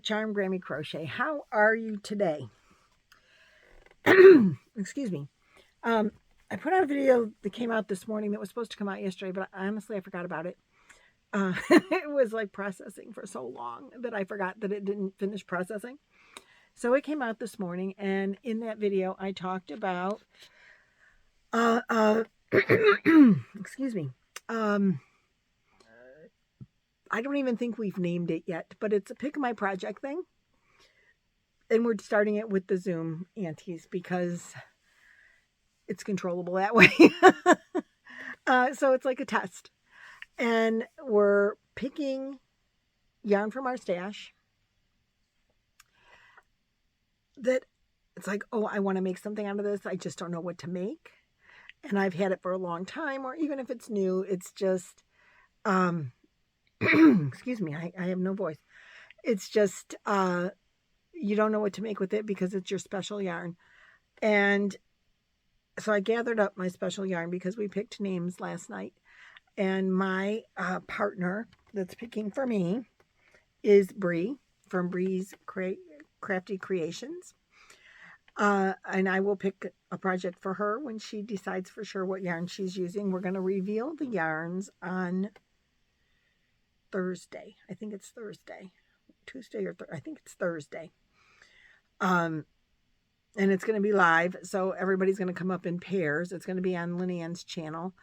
Charm Grammy Crochet. How are you today? Excuse me. I put out a video that came out this morning that was supposed to come out yesterday, but honestly, I forgot about it. It was like processing for so long that I forgot that it didn't finish processing. So it came out this morning, and in that video, I talked about, excuse me, I don't even think we've named it yet, but it's a pick my project thing. And we're starting it with the Zoom aunties because it's controllable that way. So it's like a test. And we're picking yarn from our stash that it's like, oh, I want to make something out of this. I just don't know what to make. And I've had it for a long time, or even if it's new, it's just, excuse me, I have no voice. It's just, you don't know what to make with it because it's your special yarn. And so I gathered up my special yarn because we picked names last night. And my partner that's picking for me is Bree from Bree's Crafty Creations. And I will pick a project for her when she decides for sure what yarn she's using. We're going to reveal the yarns on Thursday. I think it's Thursday. Tuesday or I think it's Thursday. And it's going to be live, so everybody's going to come up in pairs. It's going to be on Lynanne's channel.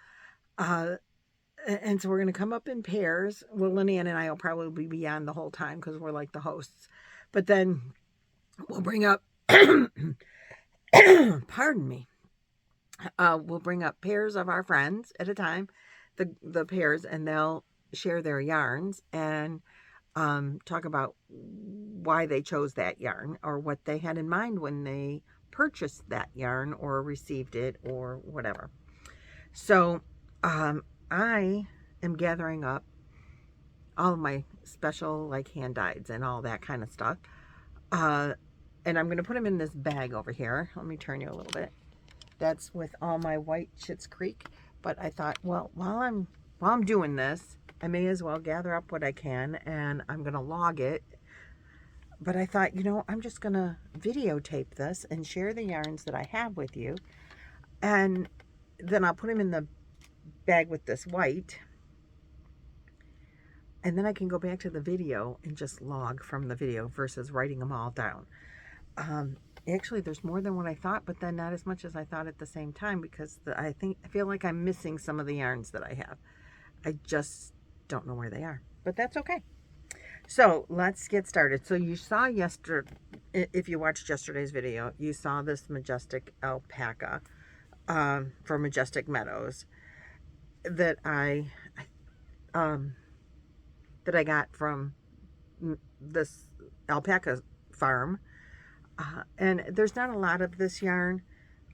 And so we're going to come up in pairs. Well, Lynanne and I will probably be on the whole time because we're like the hosts. But then we'll bring up, pardon me, we'll bring up pairs of our friends at a time, the pairs, and they'll share their yarns and talk about why they chose that yarn or what they had in mind when they purchased that yarn or received it or whatever. So I am gathering up all of my special like hand dyes and all that kind of stuff. And I'm going to put them in this bag over here. Let me turn you a little bit. That's with all my white Schitt's Creek. But I thought, well, while I'm doing this, I may as well gather up what I can, and I'm going to log it. But I thought, you know, I'm just going to videotape this and share the yarns that I have with you. And then I'll put them in the bag with this white. And then I can go back to the video and just log from the video versus writing them all down. Actually, there's more than what I thought, but then not as much as I thought at the same time because I feel like I'm missing some of the yarns that I have. I just don't know where they are, but that's okay. So let's get started. So you saw yesterday, if you watched yesterday's video, you saw this majestic alpaca from Majestic Meadows that I got from this alpaca farm. And there's not a lot of this yarn.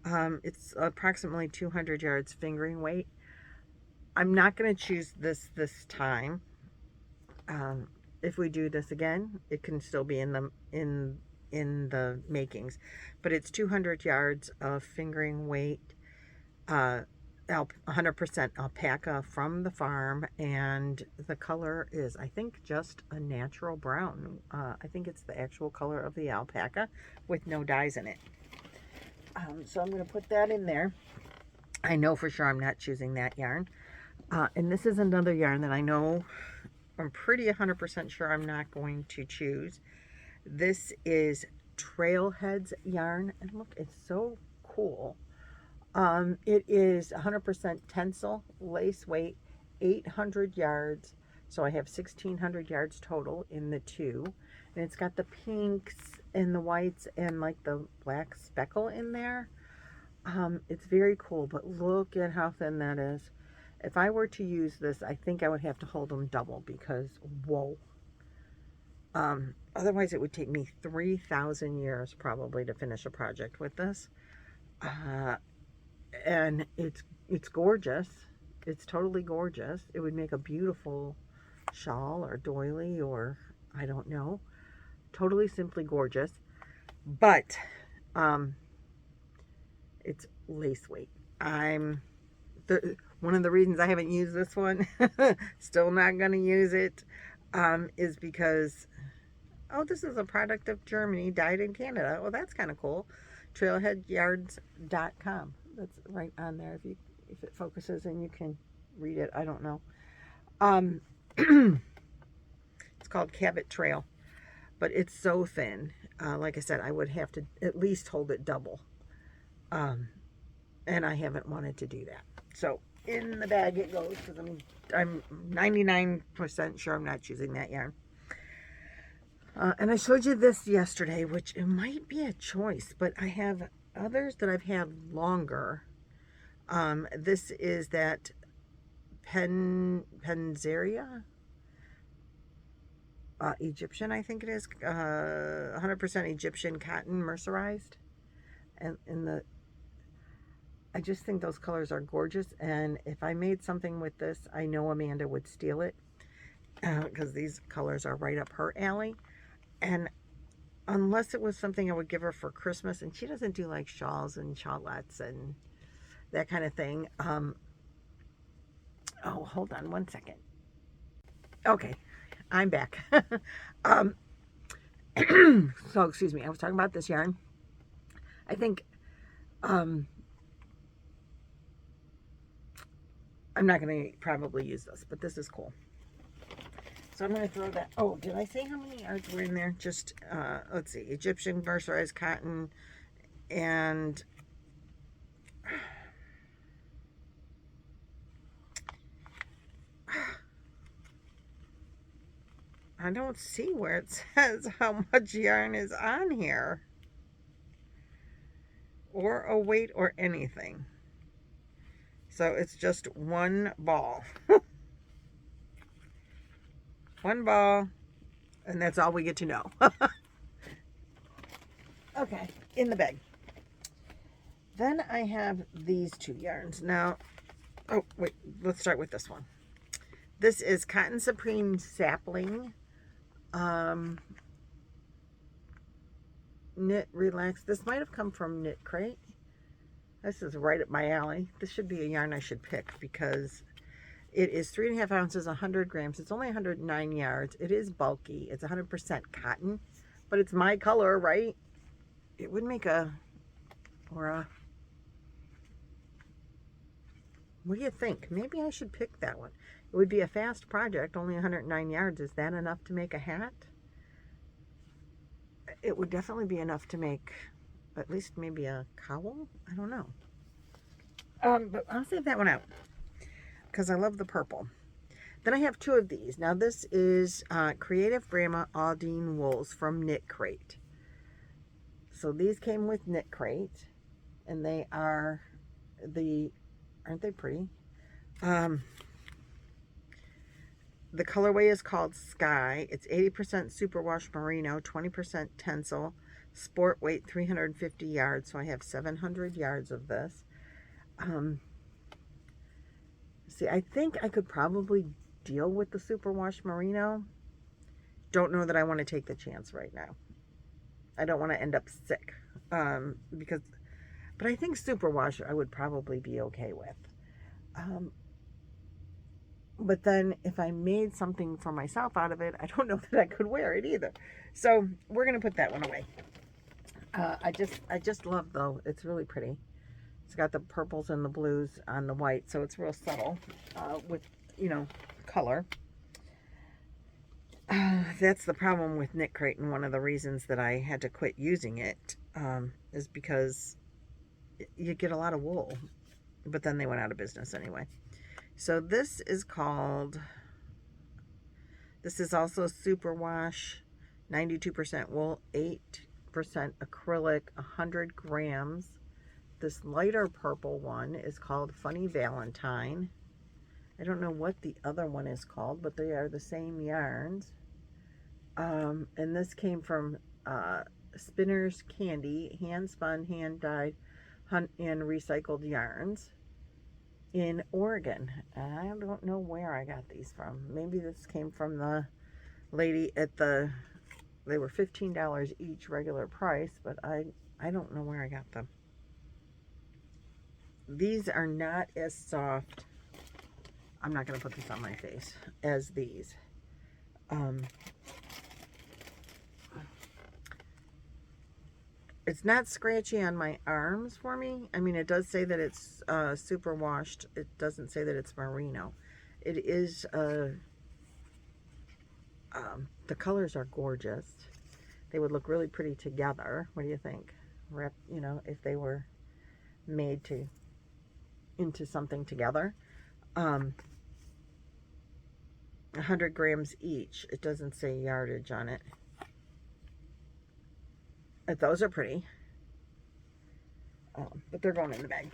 It's approximately 200 yards fingering weight. I'm not going to choose this time. If we do this again, it can still be in the makings, but it's 200 yards of fingering weight, 100% alpaca from the farm, and the color is, I think, just a natural brown. I think it's the actual color of the alpaca with no dyes in it. So I'm going to put that in there. I know for sure I'm not choosing that yarn. And this is another yarn that I know I'm pretty 100% sure I'm not going to choose. This is Trailheads yarn, and look, it's so cool. It is 100% tencel, lace weight, 800 yards. So I have 1,600 yards total in the two. And it's got the pinks and the whites and like the black speckle in there. It's very cool, but look at how thin that is. If I were to use this, I think I would have to hold them double because, whoa. Otherwise, it would take me 3,000 years probably to finish a project with this. And it's gorgeous. It's totally gorgeous. It would make a beautiful shawl or doily or I don't know. Totally simply gorgeous. But it's lace weight. One of the reasons I haven't used this one, still not going to use it, is because Oh, this is a product of Germany, dyed in Canada. Well, that's kind of cool. Trailheadyards.com. That's right on there. If it focuses and you can read it, I don't know. Um, it's called Cabot Trail, but it's so thin. Like I said, I would have to at least hold it double. Um, and I haven't wanted to do that. So in the bag it goes because I'm 99% sure I'm not choosing that yarn. And I showed you this yesterday, which it might be a choice, but I have others that I've had longer. This is that Penzeria Egyptian, I think it is, 100% Egyptian cotton mercerized, and I just think those colors are gorgeous. And if I made something with this, I know Amanda would steal it because these colors are right up her alley. And unless it was something I would give her for Christmas, and she doesn't do like shawls and shawlettes and that kind of thing. Oh, hold on one second. Okay, I'm back. um, so excuse me, I was talking about this yarn. I think I'm not going to probably use this, but this is cool. So I'm going to throw that. Oh, did I say how many yards were in there? Just, let's see, Egyptian mercerized cotton and I don't see where it says how much yarn is on here, or a weight or anything. So it's just one ball. One ball, and that's all we get to know. Okay, in the bag. Then I have these two yarns. Now, oh, wait, let's start with this one. This is Cotton Supreme Sapling. Knit Relax. This might have come from Knit Crate. This is right up my alley. This should be a yarn I should pick because it is 3.5 ounces, 100 grams. It's only 109 yards. It is bulky. It's 100% cotton, but it's my color, right? It would make what do you think? Maybe I should pick that one. It would be a fast project, only 109 yards. Is that enough to make a hat? It would definitely be enough to make at least maybe a cowl. I don't know. But I'll save that one out because I love the purple. Then I have two of these. Now this is Creative Grandma Aldine Wools from Knit Crate. So these came with Knit Crate, and they are aren't they pretty? The colorway is called Sky. It's 80% superwash merino, 20% tencel, sport weight 350 yards. So I have 700 yards of this. See, I think I could probably deal with the superwash merino. Don't know that I want to take the chance right now. I don't want to end up sick. But I think superwash I would probably be okay with. But then if I made something for myself out of it, I don't know that I could wear it either. So we're going to put that one away. I just love, though. It's really pretty. It's got the purples and the blues on the white, so it's real subtle with, color. That's the problem with Knit Crate, and one of the reasons that I had to quit using it is because you get a lot of wool, but then they went out of business anyway. So this is also superwash, 92% wool, 8% acrylic, 100 grams. This lighter purple one is called Funny Valentine. I don't know what the other one is called, but they are the same yarns. And this came from Spinner's Candy, hand spun, hand dyed, and recycled yarns in Oregon. I don't know where I got these from. Maybe this came from the lady at they were $15 each regular price, but I don't know where I got them. These are not as soft, I'm not going to put this on my face, as these. It's not scratchy on my arms for me. I mean, it does say that it's super washed. It doesn't say that it's merino. It is, the colors are gorgeous. They would look really pretty together. What do you think? Wrap, you know, if they were made to into something together. 100 grams each. It doesn't say yardage on it. Those are pretty. But they're going in the bag.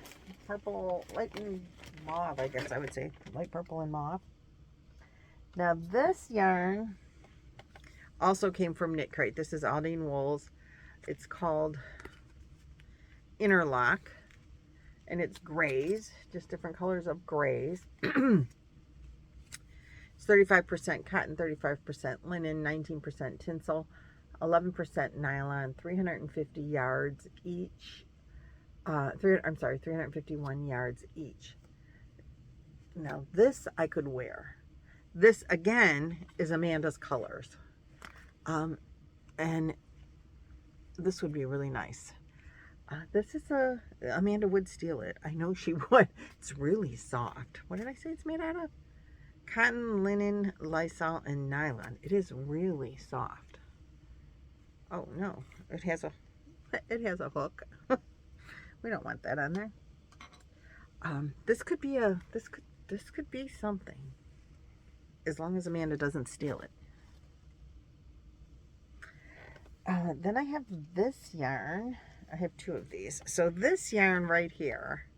Purple, light and mauve, I guess I would say. Light purple and mauve. Now this yarn also came from Knit Crate. This is Aldine Wools. It's called Interlock. And it's grays. Just different colors of grays. It's 35% cotton, 35% linen, 19% tinsel, 11% nylon, 350 yards each. 351 yards each. Now this I could wear. This again is Amanda's colors. And this would be really nice. This is Amanda would steal it. I know she would. It's really soft. What did I say it's made out of? Cotton, linen, Lysol, and nylon. It is really soft. Oh no, it has a hook. We don't want that on there. This could be this could be something, as long as Amanda doesn't steal it. Then I have this yarn. I have two of these. So this yarn right here,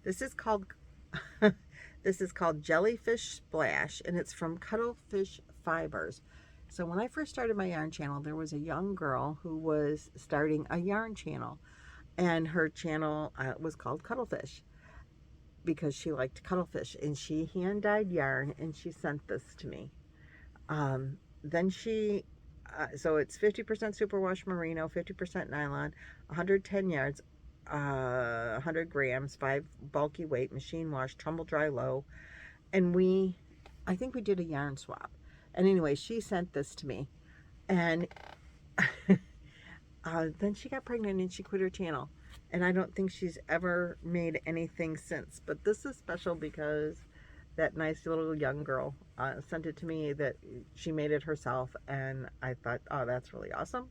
this is called this is called Jellyfish Splash, and it's from Cuttlefish Fibers. So when I first started my yarn channel, there was a young girl who was starting a yarn channel, and her channel was called Cuttlefish because she liked cuttlefish, and she hand dyed yarn, and she sent this to me. Then she so it's 50% superwash merino, 50% nylon, 110 yards, 100 grams, 5 bulky weight, machine wash, tumble dry low. And I think we did a yarn swap. And anyway, she sent this to me. And then she got pregnant and she quit her channel. And I don't think she's ever made anything since. But this is special because that nice little young girl sent it to me, that she made it herself, and I thought, oh, that's really awesome.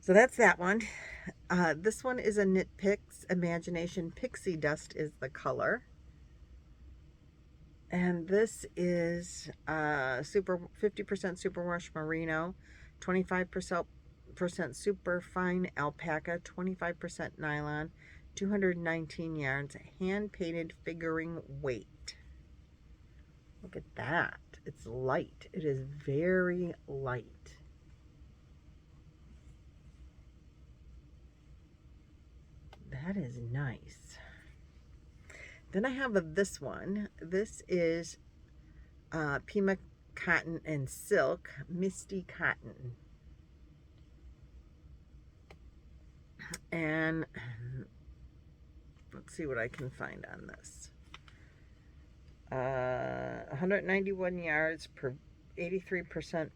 So that's that one. This one is a Knit Picks Imagination. Pixie Dust is the color. And this is 50% superwash merino, 25% super fine alpaca, 25% nylon, 219 yards, hand painted figuring weight. Look at that. It's light. It is very light. That is nice. Then I have this one. This is Pima Cotton and Silk Misty Cotton. And let's see what I can find on this. 191 yards per 83%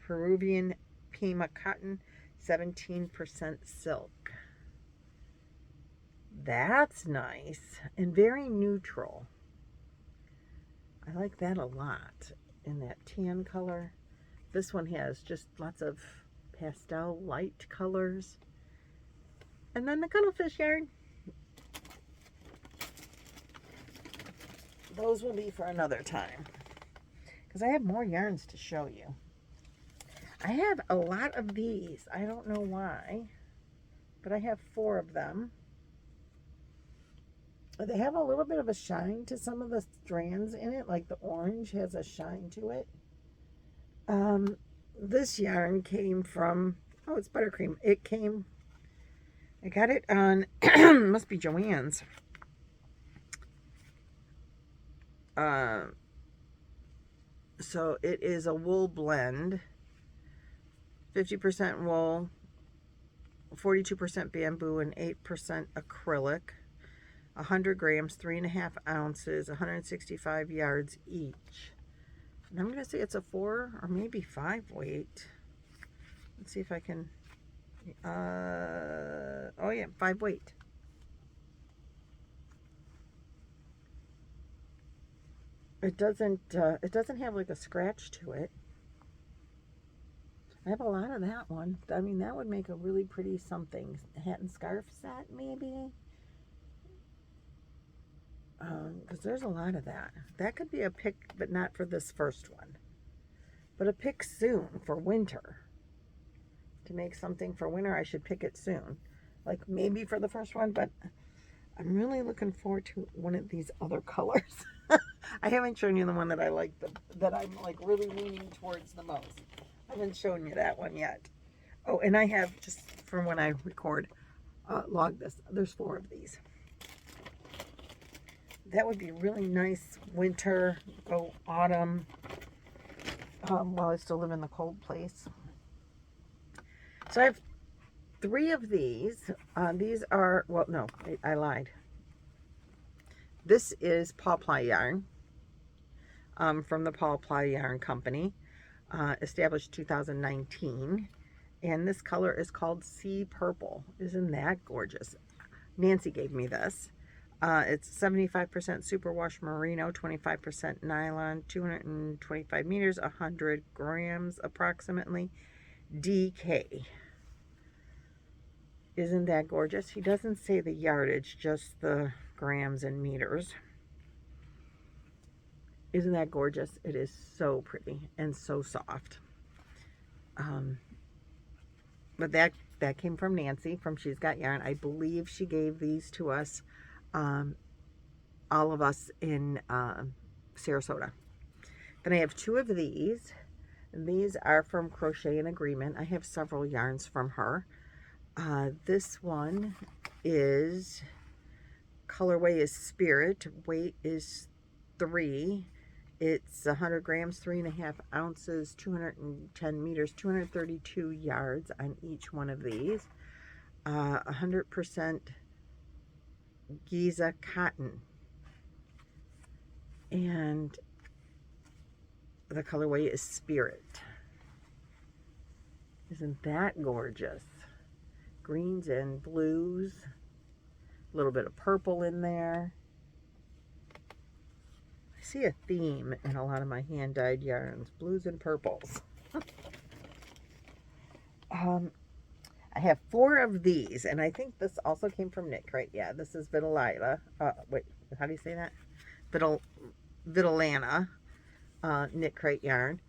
Peruvian Pima cotton, 17% silk. That's nice and very neutral. I like that a lot in that tan color. This one has just lots of pastel light colors. And then the cuttlefish yarn. Those will be for another time, because I have more yarns to show you. I have a lot of these. I don't know why, but I have 4 of them. They have a little bit of a shine to some of the strands in it, like the orange has a shine to it. This yarn came from, oh, it's buttercream. I got it on, must be Joann's. So it is a wool blend, 50% wool, 42% bamboo, and 8% acrylic, 100 grams, 3.5 ounces, 165 yards each. And I'm going to say it's a 4 or maybe 5 weight. Let's see if I can Oh yeah, 5 weight. It doesn't have like a scratch to it. I have a lot of that one. I mean, that would make a really pretty something. Hat and scarf set, maybe. Because there's a lot of that. That could be a pick, but not for this first one. But a pick soon for winter. To make something for winter, I should pick it soon. Like maybe for the first one, but I'm really looking forward to one of these other colors. I haven't shown you the one that I like, that I'm like really leaning towards the most. I haven't shown you that one yet. Oh, and I have, just from when I record, log this. There's 4 of these. That would be really nice winter, go autumn, while I still live in the cold place. So I have 3 of these. These are, well, no, I lied. This is paw ply yarn from the Paw Ply Yarn Company, established 2019. And this color is called Sea Purple. Isn't that gorgeous? Nancy gave me this. It's 75% superwash merino, 25% nylon, 225 meters, 100 grams approximately, DK. Isn't that gorgeous? He doesn't say the yardage, just the grams and meters. Isn't that gorgeous? It is so pretty and so soft. But that came from Nancy from She's Got Yarn. I believe she gave these to us, all of us in Sarasota. Then I have 2 of these. And these are from Crochet in Agreement. I have several yarns from her. This one is, colorway is Spirit. Weight is 3. It's 100 grams, 3.5 ounces, 210 meters, 232 yards on each one of these. 100% Giza cotton. And the colorway is Spirit. Isn't that gorgeous? Greens and blues. A little bit of purple in there. I see a theme in a lot of my hand-dyed yarns. Blues and purples. I have 4 of these, and I think this also came from Knit Crate. Yeah, this is Vitalila. Wait, how do you say that? Vitalana Knit Crate yarn.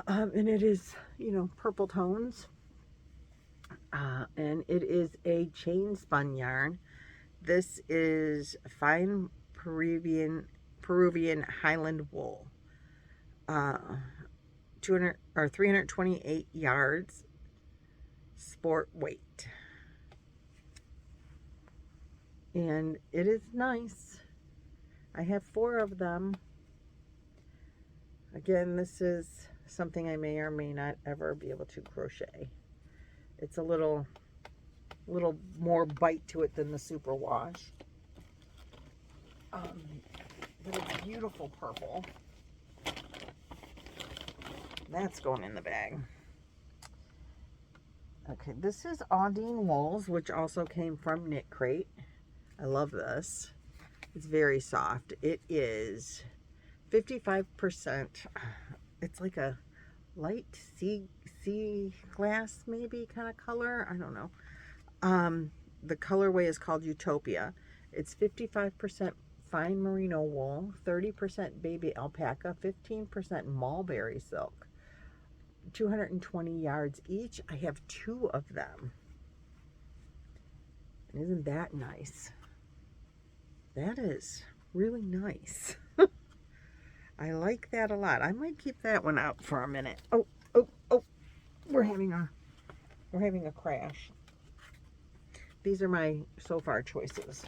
And it is, you know, purple tones. And it is a chain spun yarn. This is fine Peruvian Highland wool. 328 yards, sport weight. And it is nice. I have 4 of them. Again, this is something I may or may not ever be able to crochet. It's a little more bite to it than the superwash. But it's beautiful purple. That's going in the bag. Okay, this is Audine Wools, which also came from Knit Crate. I love this. It's very soft. It is 55%. It's like a light sea glass maybe kind of color. I don't know. The colorway is called Utopia. It's 55% fine merino wool, 30% baby alpaca, 15% mulberry silk, 220 yards each. I have 2 of them. Isn't that nice? That is really nice. I like that a lot. I might keep that one out for a minute. Oh, we're having a crash. These are my so far choices.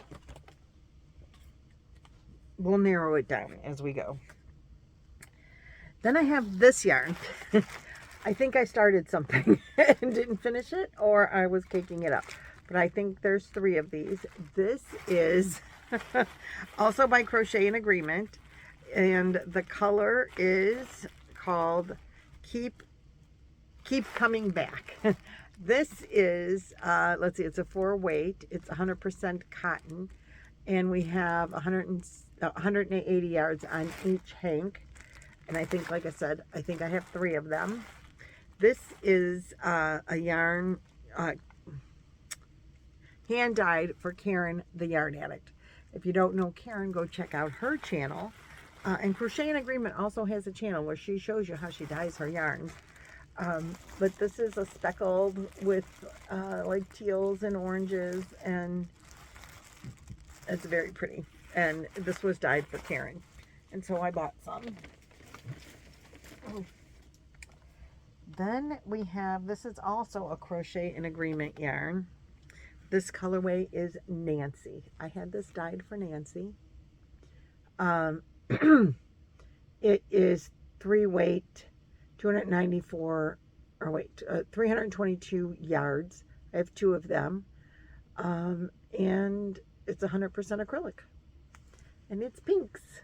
We'll narrow it down as we go. Then I have this yarn. I think I started something and didn't finish it, or I was caking it up. But I think there's 3 of these. This is also by Crochet in Agreement. And the color is called Keep keep coming back. This is, let's see, it's a 4-weight. It's 100% cotton. And we have 180 yards on each hank. And I think, like I said, I think I have 3 of them. This is a yarn hand dyed for Karen, the Yarn Addict. If you don't know Karen, go check out her channel. And Crochet in Agreement also has a channel where she shows you how she dyes her yarns. But this is a speckled with like teals and oranges, and it's very pretty. And this was dyed for Karen, and so I bought some. Then we have, this is also a Crochet in Agreement yarn. This colorway is Nancy. I had this dyed for Nancy. It is 3-weight, 322 yards. I have 2 of them. And it's 100% acrylic. And it's pinks,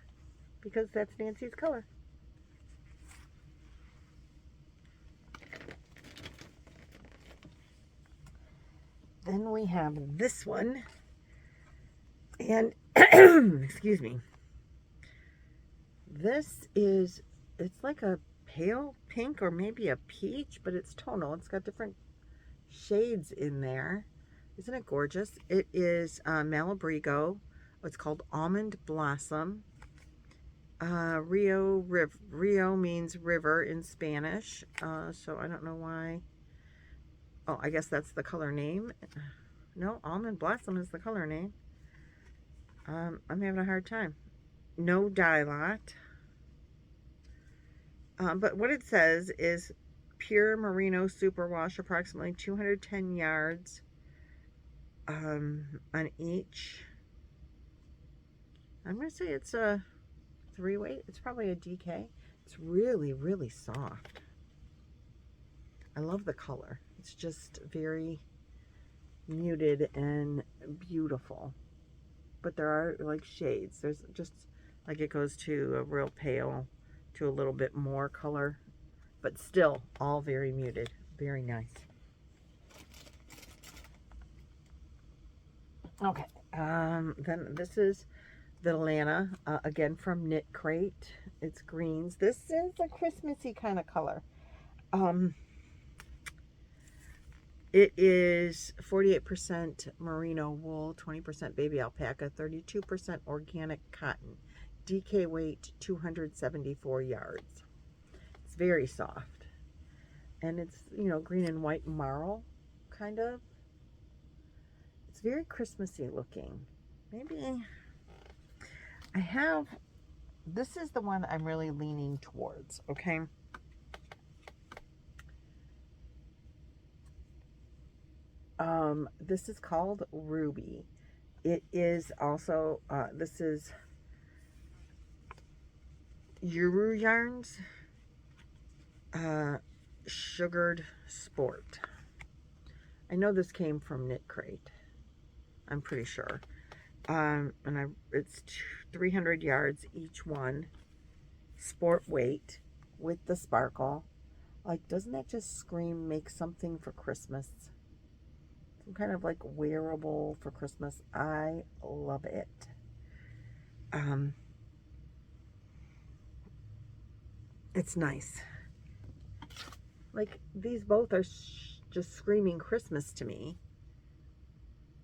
because that's Nancy's color. Then we have this one. And, excuse me. This is, it's like a pale pink or maybe a peach, but it's tonal. It's got different shades in there. Isn't it gorgeous? It is Malabrigo. It's called Almond Blossom. Rio means river in Spanish. So I don't know why. Oh, I guess that's the color name. No, Almond Blossom is the color name. I'm having a hard time. No dye lot. But what it says is pure merino superwash, approximately 210 yards on each. I'm going to say it's a 3-weight. It's probably a DK. It's really, really soft. I love the color. It's just very muted and beautiful. But there are like shades. There's just like, it goes to a real pale to a little bit more color, but still all very muted. Very nice. Okay, then this is the Lana, again from Knit Crate. It's greens. This is a Christmassy kind of color. It is 48% merino wool, 20% baby alpaca, 32% organic cotton. DK weight 274 yards. It's very soft. And it's, you know, green and white marl, kind of. It's very Christmassy looking. Maybe I have, this is the one I'm really leaning towards, okay? This is called Ruby. It is also, this is Uru Yarns, Sugared Sport. I know this came from Knit Crate. I'm pretty sure. It's 300 yards each one. Sport weight with the sparkle. Like, doesn't that just scream make something for Christmas? Some kind of like wearable for Christmas. I love it. It's nice. Like, these both are just screaming Christmas to me.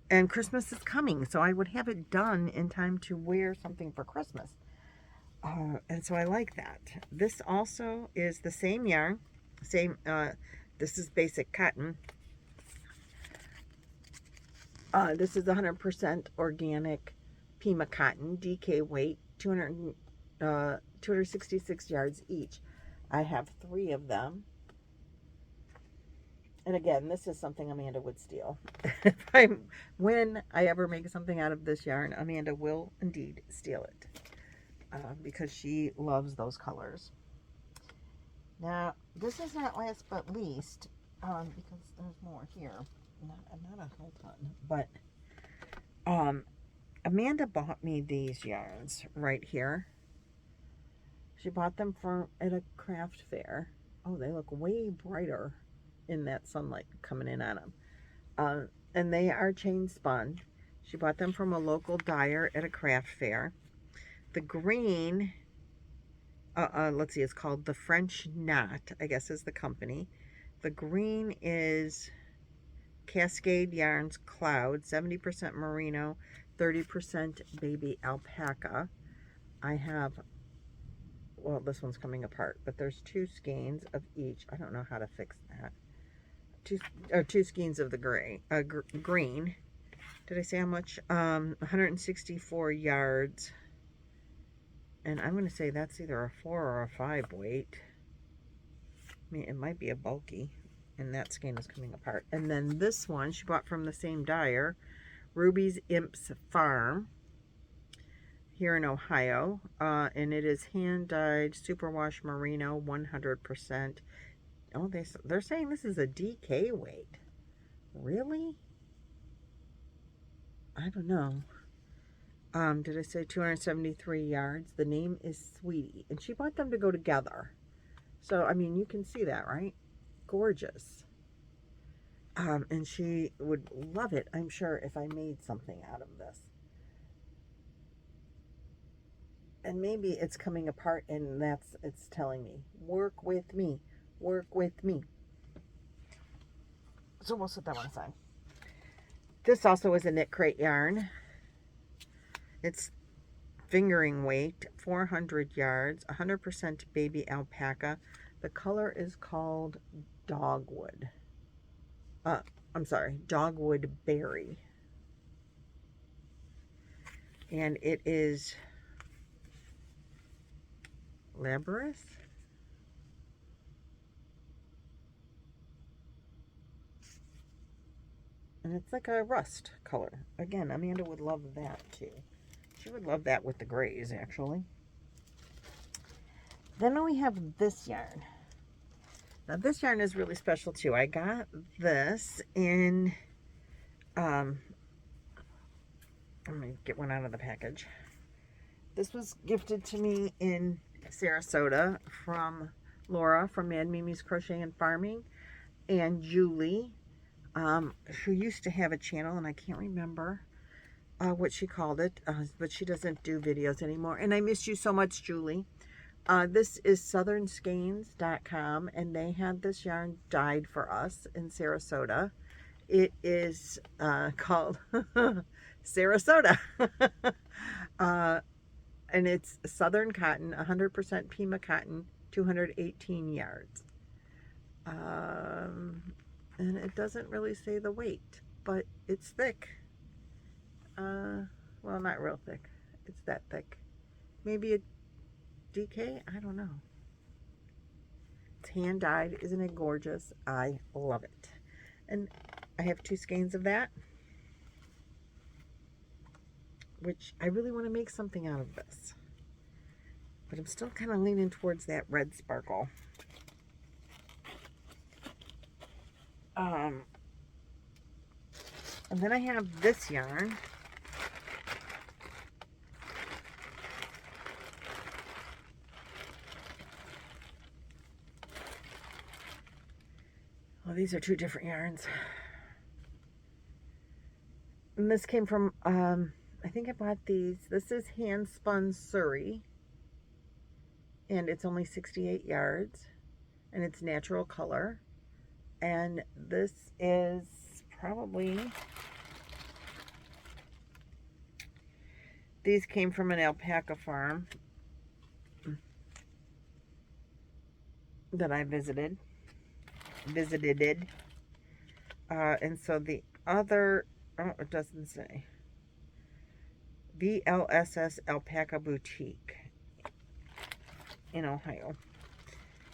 And Christmas is coming, so I would have it done in time to wear something for Christmas. And so I like that. This also is the same yarn. This is basic cotton. This is 100% organic Pima cotton, DK weight, 266 yards each. I have 3 of them. And again, this is something Amanda would steal. When I ever make something out of this yarn, Amanda will indeed steal it. Because she loves those colors. Now, this is not last but least, because there's more here. Not a whole ton, but Amanda bought me these yarns right here. She bought them at a craft fair. Oh, they look way brighter in that sunlight coming in on them. And they are chain spun. She bought them from a local dyer at a craft fair. The green, let's see, it's called the French Knot, I guess is the company. The green is Cascade Yarns Cloud, 70% merino, 30% baby alpaca. I have, well, this one's coming apart, but there's 2 skeins of each. I don't know how to fix that. Two skeins of the green. Did I say how much? 164 yards. And I'm going to say that's either a 4 or a 5 weight. I mean, it might be a bulky. And that skein is coming apart. And then this one she bought from the same dyer, Ruby's Imps Farm, here in Ohio. And it is hand-dyed superwash merino, 100%. Oh, they're saying this is a DK weight. Really? I don't know. Did I say 273 yards? The name is Sweetie. And she bought them to go together. So, I mean, you can see that, right? Gorgeous. And she would love it, I'm sure, if I made something out of this. And maybe it's coming apart and it's telling me, work with me, work with me. So we'll set that one aside. This also is a knit crate yarn. It's fingering weight, 400 yards, 100% baby alpaca. The color is called Dogwood. I'm sorry, Dogwood Berry. And it is Labrador. And it's like a rust color. Again, Amanda would love that too. She would love that with the grays, actually. Then we have this yarn. Now this yarn is really special too. I got this in, I'm going to get one out of the package. This was gifted to me in Sarasota from Laura from Mad Mimi's Crochet and Farming, and Julie, who used to have a channel, and I can't remember what she called it, but she doesn't do videos anymore. And I miss you so much, Julie. This is southernskeins.com, and they had this yarn dyed for us in Sarasota. It is called Sarasota. And it's Southern cotton, 100% Pima cotton, 218 yards. And it doesn't really say the weight, but it's thick. Well, not real thick. It's that thick. Maybe a DK? I don't know. It's hand dyed. Isn't it gorgeous? I love it. And I have 2 skeins of that, which I really want to make something out of this. But I'm still kind of leaning towards that red sparkle. And then I have this yarn. Well, these are 2 different yarns. And this came from, I think I bought these. This is hand spun Surrey. And it's only 68 yards. And it's natural color. And this is probably, these came from an alpaca farm that I visited. And so the other, oh, it doesn't say. VLSS Alpaca Boutique in Ohio.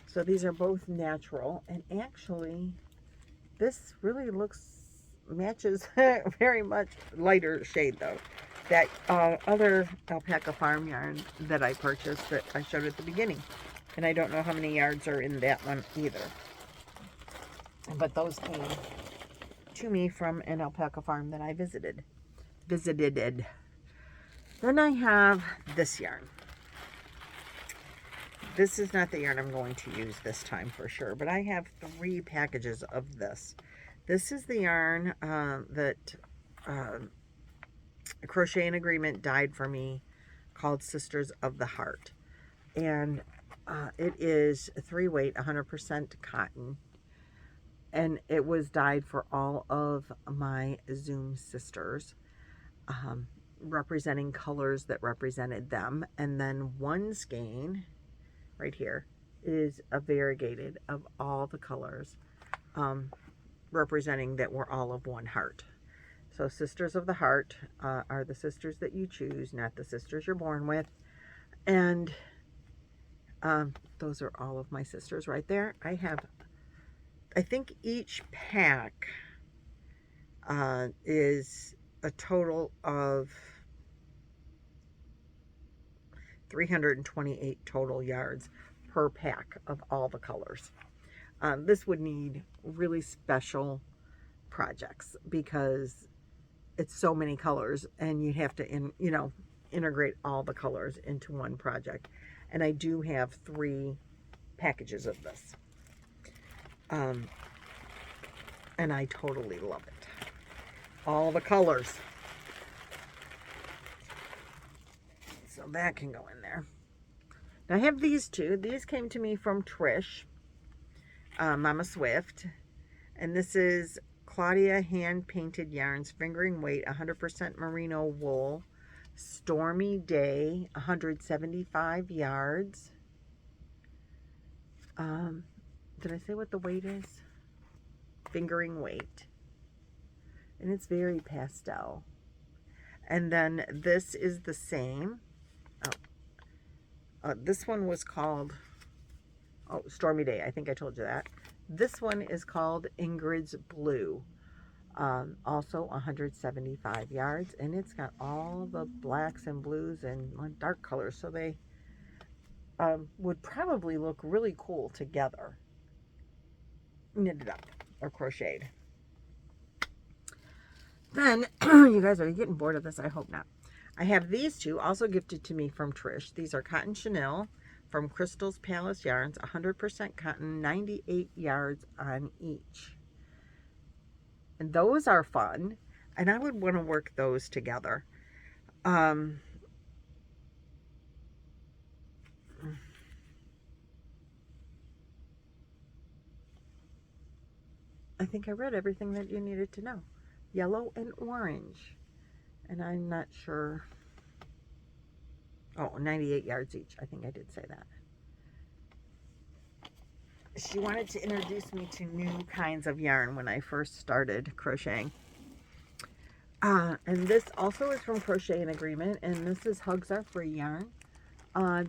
So these are both natural, and actually this really matches very much lighter shade though. That other alpaca farm yarn that I purchased that I showed at the beginning. And I don't know how many yards are in that one either. But those came to me from an alpaca farm that I visited. Then I have this yarn. This is not the yarn I'm going to use this time for sure, but I have 3 packages of this. This is the yarn that Crochet in Agreement dyed for me, called Sisters of the Heart. And it is 3-weight, 100% cotton. And it was dyed for all of my Zoom sisters, representing colors that represented them. And then one skein right here is a variegated of all the colors, representing that we're all of one heart. So Sisters of the Heart are the sisters that you choose, not the sisters you're born with. And those are all of my sisters right there. I think each pack is a total of 328 total yards per pack of all the colors. This would need really special projects because it's so many colors, and you'd have to integrate all the colors into one project. And I do have 3 packages of this. And I totally love it. All the colors. So that can go in there. Now I have these 2. These came to me from Trish, Mama Swift. And this is Claudia Hand Painted Yarns, fingering weight, 100% merino wool, Stormy Day, 175 yards. Did I say what the weight is? Fingering weight. And it's very pastel. And then this is the same. This one was called, Stormy Day. I think I told you that. This one is called Ingrid's Blue. Also 175 yards. And it's got all the blacks and blues and dark colors. So they would probably look really cool together. Knitted up or crocheted. Then, you guys, are you getting bored of this? I hope not. I have these 2 also gifted to me from Trish. These are Cotton Chenille from Crystal's Palace Yarns, 100% cotton, 98 yards on each. And those are fun, and I would want to work those together. I think I read everything that you needed to know. Yellow and orange. And I'm not sure. 98 yards each. I think I did say that. She wanted to introduce me to new kinds of yarn when I first started crocheting. And this also is from Crochet in Agreement. And this is Hugs Are Free yarn.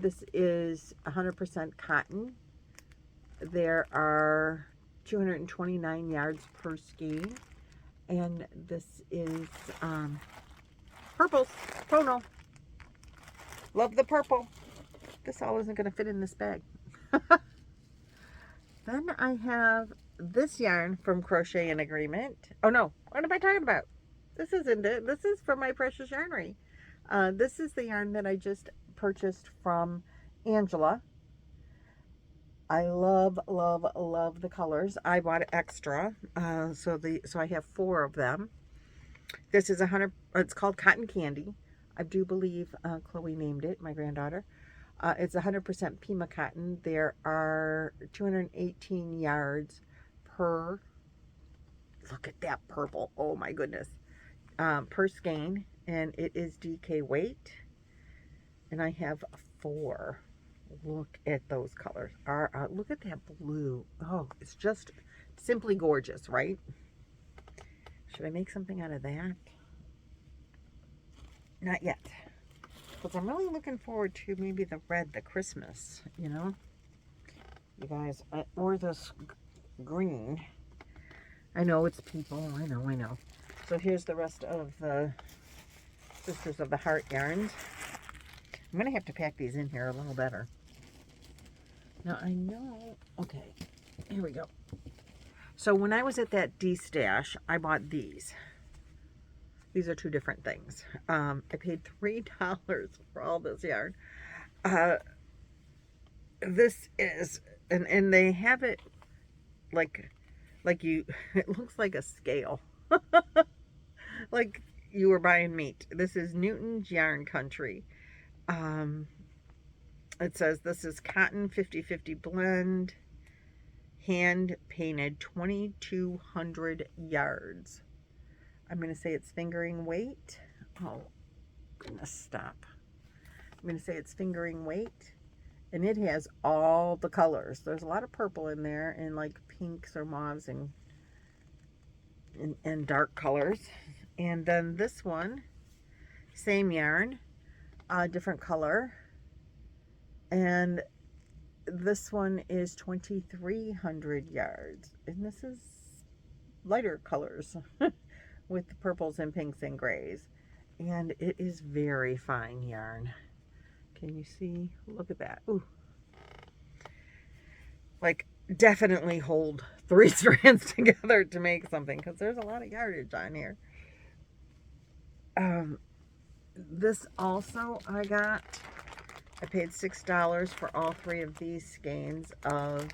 This is 100% cotton. There are 229 yards per skein. And this is purples, tonal. Love the purple. This all isn't going to fit in this bag. Then I have this yarn from Crochet in Agreement. Oh no, what am I talking about? This isn't it. This is from My Precious Yarnery. This is the yarn that I just purchased from Angela. I love, love, love the colors. I bought extra, so I have 4 of them. This is 100. It's called Cotton Candy. I do believe Chloe named it, my granddaughter. It's 100% Pima cotton. There are 218 yards per. Look at that purple! Oh my goodness, per skein, and it is DK weight. And I have 4. Look at those colors. Look at that blue. Oh, it's just simply gorgeous, right? Should I make something out of that? Not yet. Because I'm really looking forward to maybe the red, the Christmas, You guys, or this green. I know it's people. I know. So here's the rest of the Sisters of the Heart yarns. I'm going to have to pack these in here a little better. Now, I know... Okay, here we go. So when I was at that D-Stash, I bought these. These are 2 different things. I paid $3 for all this yarn. this is, and they have it like you, it looks like a scale, like you were buying meat. This is Newton's Yarn Country. Um, it says this is cotton 50/50 blend, hand painted 2,200 yards. I'm going to say it's fingering weight. Oh, goodness, stop. I'm going to say it's fingering weight. And it has all the colors. There's a lot of purple in there, and like pinks or mauves and dark colors. And then this one, same yarn, different color. And this one is 2,300 yards. And this is lighter colors with the purples and pinks and grays. And it is very fine yarn. Can you see? Look at that. Ooh. Like, definitely hold 3 strands together to make something, because there's a lot of yardage on here. This also I paid $6 for all 3 of these skeins of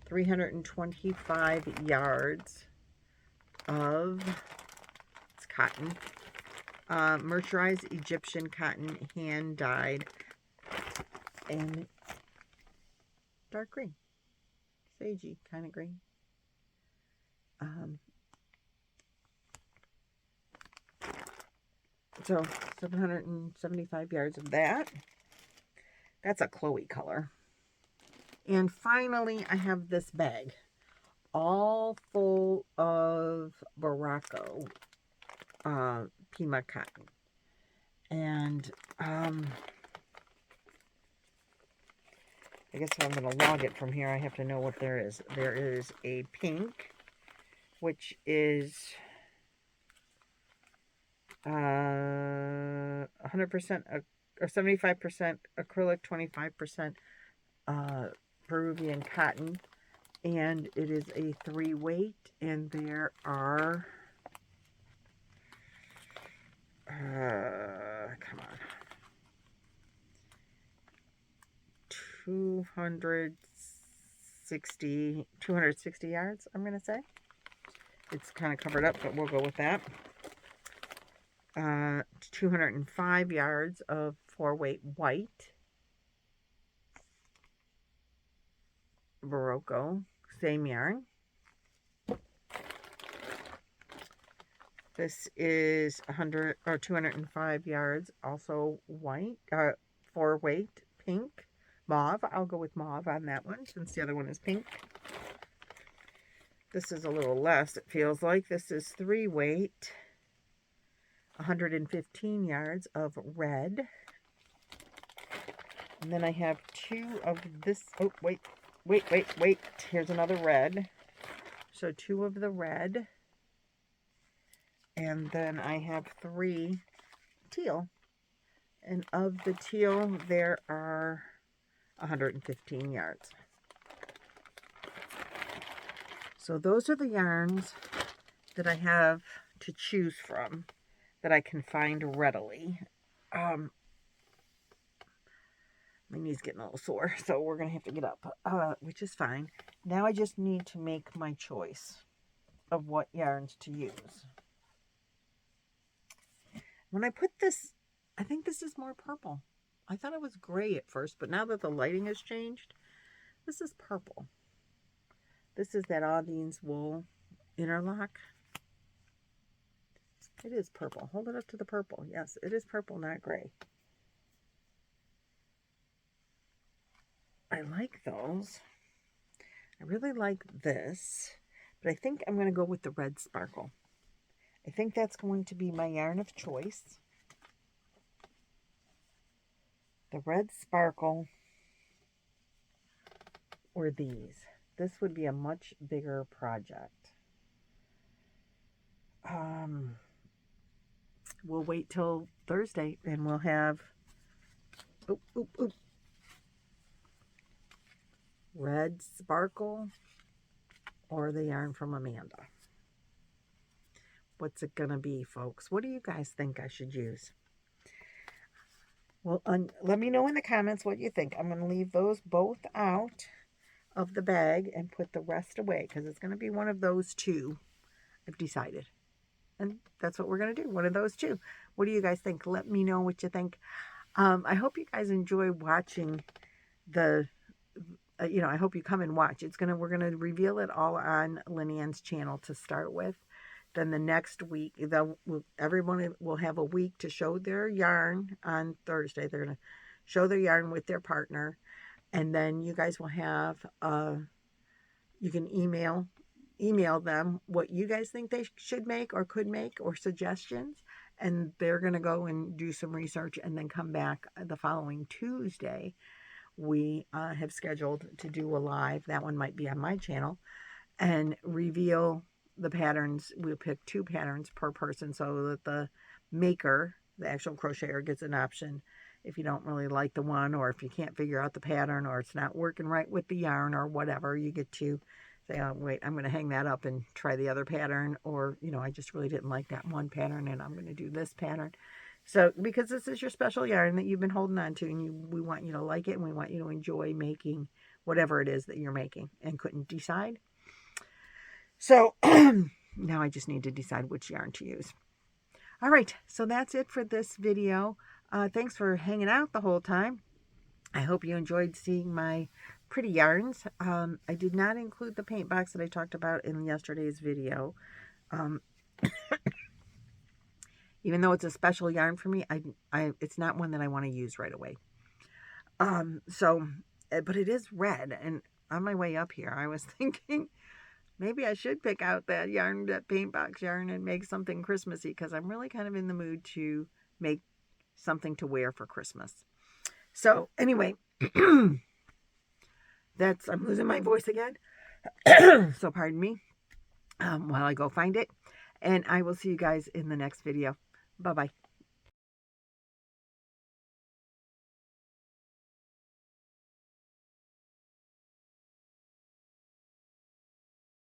325 yards of, it's cotton, mercerized Egyptian cotton, hand dyed, and dark green, sagey kind of green. So 775 yards of that. That's a Chloe color. And finally, I have this bag, all full of Morocco Pima cotton. And I guess if I'm going to log it from here, I have to know what there is. There is a pink, which is 100% or 75% acrylic, 25% Peruvian cotton, and it is a 3 weight, and there are come on, 260 yards, I'm gonna say. It's kind of covered up, but we'll go with that. 205 yards of 4 weight white Morocco, same yarn. This is 100 or 205 yards, also white, 4 weight pink, mauve. I'll go with mauve on that one since the other one is pink. This is a little less, it feels like. This is 3 weight, 115 yards of red. And then I have 2 of this. Oh, wait. Here's another red. So 2 of the red. And then I have 3 teal. And of the teal, there are 115 yards. So those are the yarns that I have to choose from that I can find readily. My knee's getting a little sore, so we're going to have to get up, which is fine. Now I just need to make my choice of what yarns to use. When I put this, I think this is more purple. I thought it was gray at first, but now that the lighting has changed, this is purple. This is that Audine's wool interlock. It is purple. Hold it up to the purple. Yes, it is purple, not gray. I like those. I really like this, but I think I'm going to go with the red sparkle. I think that's going to be my yarn of choice. The red sparkle or these. This would be a much bigger project. We'll wait till Thursday and we'll have red sparkle or the yarn from Amanda. What's it gonna be, folks? What do you guys think I should use? Well, let me know in the comments what you think. I'm going to leave those both out of the bag and put the rest away because it's going to be one of those two. I've decided. And that's what we're going to do. One of those two. What do you guys think? Let me know what you think. I hope you guys enjoy watching the, I hope you come and watch. We're going to reveal it all on Lynanne's channel to start with. Then the next week, everyone will have a week to show their yarn on Thursday. They're going to show their yarn with their partner. And then you guys will have, you can email them what you guys think they should make or could make or suggestions. And they're going to go and do some research and then come back the following Tuesday. We have scheduled to do a live. That one might be on my channel. And reveal the patterns. We'll pick 2 patterns per person so that the maker, the actual crocheter, gets an option. If you don't really like the one, or if you can't figure out the pattern, or it's not working right with the yarn or whatever, you get to say, oh, wait, I'm going to hang that up and try the other pattern. Or, I just really didn't like that one pattern and I'm going to do this pattern. So, because this is your special yarn that you've been holding on to, and we want you to like it, and we want you to enjoy making whatever it is that you're making and couldn't decide. So now I just need to decide which yarn to use. All right, so that's it for this video. Thanks for hanging out the whole time. I hope you enjoyed seeing my pretty yarns. I did not include the paint box that I talked about in yesterday's video. Even though it's a special yarn for me, it's not one that I want to use right away. But it is red, and on my way up here, I was thinking, maybe I should pick out that yarn, that paint box yarn, and make something Christmassy, because I'm really kind of in the mood to make something to wear for Christmas. So anyway, I'm losing my voice again. So pardon me while I go find it. And I will see you guys in the next video. Bye-bye.